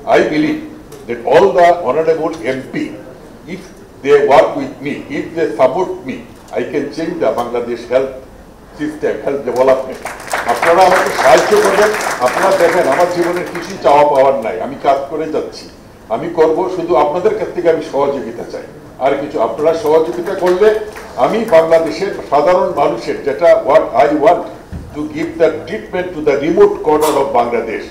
I believe that all the honorable MP, if they work with me, if they support me, I can change the Bangladesh health system, health development. আপনারা আমাকে সাহায্য করবেন। আপনারা দেখেন আমার জীবনের কিছু চাওয়া পাওয়ার নাই, আমি কাজ করে যাচ্ছি, আমি করব, শুধু আপনাদের কাছ থেকে আমি সহযোগিতা চাই, আর কিছু। আপনারা সহযোগিতা করলে আমি বাংলাদেশের সাধারণ মানুষের যেটা what I want to give the treatment to the remote corner of Bangladesh.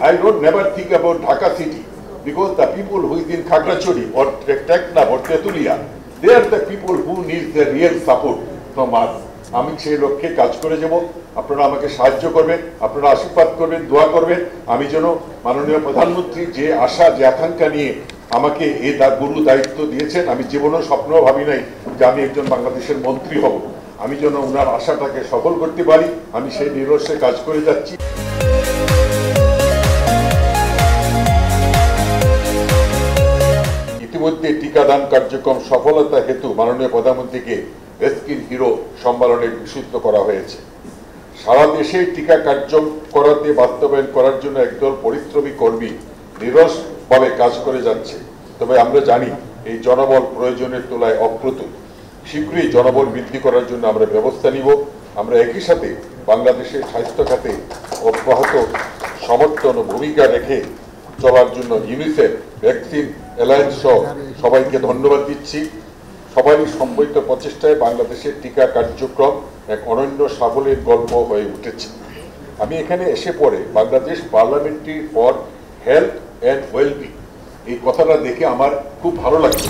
I don't never think about Dhaka city, because the people who is in Khagrachori or Teknaf or Tetulia, they are the people who need the real support from us. আমি সেই লক্ষ্যে কাজ করে যাব। আপনারা আমাকে সাহায্য করবেন, আপনারা আশীর্বাদ করবেন, দোয়া করবেন, আমি যেন মাননীয় প্রধানমন্ত্রী যে আশা যে আকাঙ্ক্ষা নিয়ে আমাকে এই গুরু দায়িত্ব দিয়েছেন, আমি জীবনেও স্বপ্নও ভাবি নাই যে আমি একজন বাংলাদেশের মন্ত্রী হব। আমি যেন ওনার আশাটাকে সফল করতে পারি, আমি সেই নিরলসে কাজ করে যাচ্ছি। ইতিমধ্যে টিকাদান কার্যক্রম সফলতা হেতু মাননীয় প্রধানমন্ত্রীকে রেস্কিন হিরো সম্মাননে ভূষিত করা হয়েছে। সারা দেশে টিকা কার্যক্রম করাতে বাস্তবায়ন করার জন্য একদল পরিশ্রমী কর্মী নিরলসভাবে কাজ করে যাচ্ছে। তবে আমরা জানি এই জনবল প্রয়োজনের তুলনায় অপ্রতুল। শীঘ্রই জনবল বৃদ্ধি করার জন্য আমরা ব্যবস্থা নিব। আমরা একই সাথে বাংলাদেশের স্বাস্থ্য খাতে অব্যাহত সমর্থন ও ভূমিকা রেখে চলার জন্য ইউনিসেফ, ভ্যাকসিন অ্যালায়েন্স সহ সবাইকে ধন্যবাদ দিচ্ছি। সবারই সম্মিলিত প্রচেষ্টায় বাংলাদেশের টিকা কার্যক্রম এক অনন্য সাফল্যের গল্প হয়ে উঠেছে। আমি এখানে এসে পরে Bangladesh parliamentary for health and wellbeing এই কথাটা দেখে আমার খুব ভালো লাগছে।